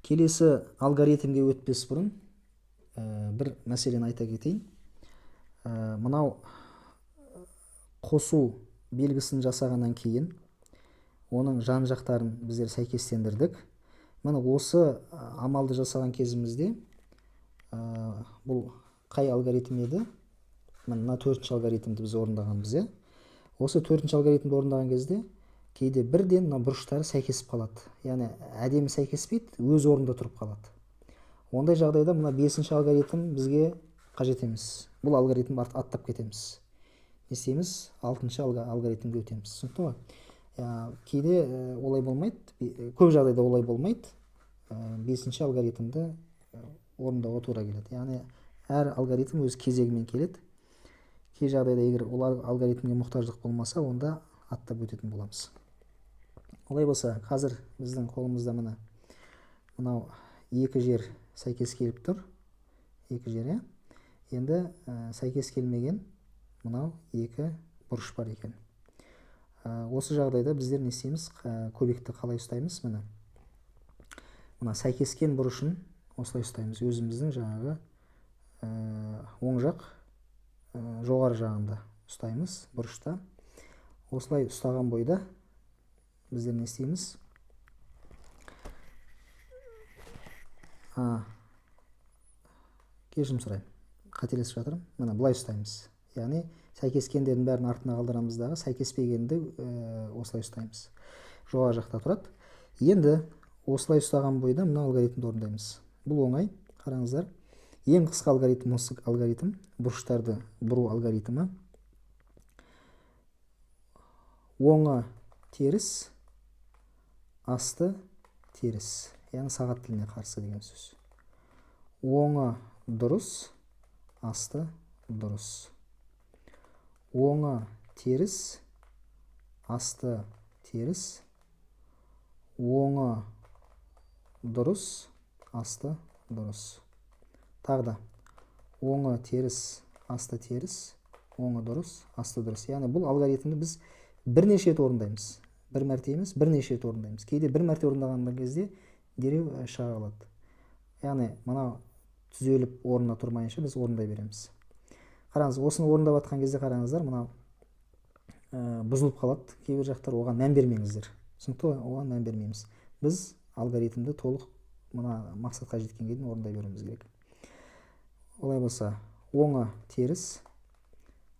Келесі алгоритмге өтпес бұрын бір мәселені айта кетейін. Мынау қосу белгісін жасағаннан кейін оның жан жақтарын біздер сәйкестендірдік. Міне осы амалды жасаған кезімізде бұл қай алгоритм еді? Мына төртінші алгоритмді біз орындағанбыз. Осы төртінші алгоритмді орындаған кезде кейде бірден бұрыштары сәйкесіп қалады. Яғни әдемі сәйкеспейді, өз орнында тұрып қалады. Ондай жағдайда мына бесінші алгоритм бізге қажет емес. Бұл алгоритмді аттап кетеміз. Не істейміз? Алтыншы алгоритмге өтеміз. Түсінікті ғой? Кейде олай болмайды, көп жағдайда олай болмайды. Бесінші алгоритмді орындауға тура келеді. Яғни әр алгоритм өз кезегімен келеді. Кей жағдайда егер ол алгоритмге мұқтаждық болмаса, онда аттап өтетін боламыз. Олай болса, қазір біздің қолымызда мынау екі жер сәйкес келіп тұр. Екі жер, енді сәйкес келмеген мынау екі бұрыш бар екен. Осы жағдайда біздер не істейміз? Көбекті қалай ұстаймыз? Мына сәйкескен бұрышын осылай ұстаймыз. Өзіміздің жаңағы оң жақ жоғары жағында ұстаймыз бұрышта. Осылай ұстаған бойда біздер не істейміз? Кешірім сұраймын, қателесіп жатырмын. Мына былай ұстаймыз. Яғни сәйкескендердің бәрін артына қалдырамыздағы, сәйкеспегенді осылай ұстаймыз. Жоғары жақта тұрады. Енді осылай ұстаған бойда мына алгоритмді орындаймыз. Бұл оңай. Қараңыздар. Ең қысқа алгоритм осы алгоритм, бұрыштарды бұру алгоритмі. Оңы теріс, асты теріс. Яғни сағат тіліне қарсы деген сөз. Оңы дұрыс, асты дұрыс. Оңы теріс, асты теріс. Оңы дұрыс, асты дұрыс. Тағы да оңы теріс, асты теріс. Оңы дұрыс, асты дұрыс. Яғни бұл алгоритмді біз бірнеше рет орындаймыз. Бір мәрте емес, бірнеше рет орындаймыз. Кейде бір мәрте орындаған кезде дереу шыға қалады. Яғни мынау түзеліп орнына тұрмайынша біз орындай береміз. Қараңыз, осыны орындап жатқан кезде қараңыздар, мынау бұзылып қалады. Кейбір жақтар, оған мән бермеңіздер. Түсінікті ғой? Оған мән бермейміз. Біз алгоритмді толық мына мақсатқа жеткенге дейін орындай беруіміз керек. Олай болса, оңы теріс,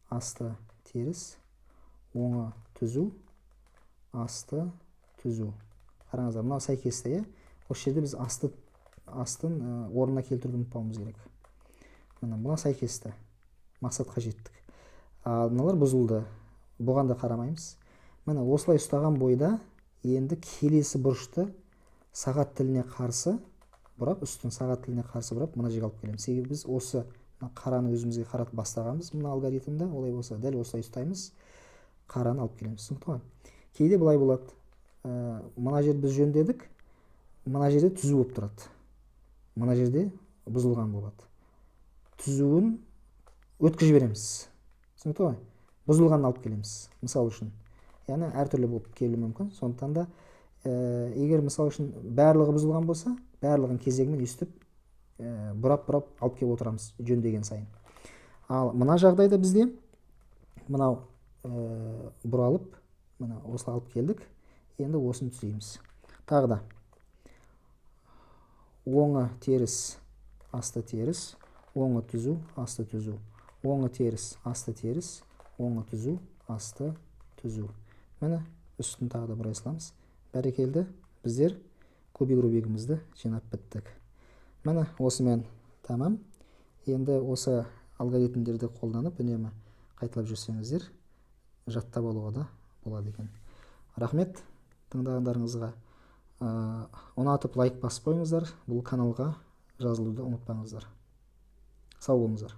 асты теріс, оңы түзу, асты түзу. Қараңыздар, мынау сәйкесті. Осы жерде біз астын орнына келтіруді ұмытпауымыз керек. Мына сәйкесті. Мақсатқа жеттік. Мыналар бұзылды. Бұған да қарамаймыз. Міне осылай ұстаған бойда енді келесі бұрышты сағат тіліне қарсы бұрап, үстін сағат тіліне қарсы бұрап, мына жерге алып келеміз. Себебі біз осы қараны өзімізге қаратып бастағанбыз мына алгоритмді. Олай болса, дәл осылай ұстаймыз, қараны алып келеміз. Түсінікті ғой? Кейде былай болады. Мына жерді біз жөндедік, мына жерде түзу болып тұрады. Мына жерде бұзылған болады. Түзуін өткізіп береміз. Түсінікті ғой? Бұзылғанын алып келеміз, мысал үшін. Яғни әртүрлі болып келуі мүмкін. Сондықтан да егер мысал үшін барлығы бұзылған болса, барлығын кезегімен өстіп бұрап алып келіп отырамыз жөндеген сайын. Ал мына жағдайда бізде мынау бұралып, мына осылай алып келдік. Енді осыны түзейміз. Тағы да оңы теріс, асты теріс, оңы түзу, асты түзу. Оңы теріс, асты теріс, оңы түзу, асты түзу. Міне үстін тағы да бұрай саламыз. Бәрекелді, біздер кубик рубигімізді жинап біттік. Міне осымен тамам. Енді осы алгоритмдерді қолданып үнемі қайталап жүрсеңіздер, жаттап алуға да болады екен. Рахмет тыңдағандарыңызға. Ұнатып лайк басып қойыңыздар. Бұл каналға жазылуды ұмытпаңыздар. Сау болыңыздар.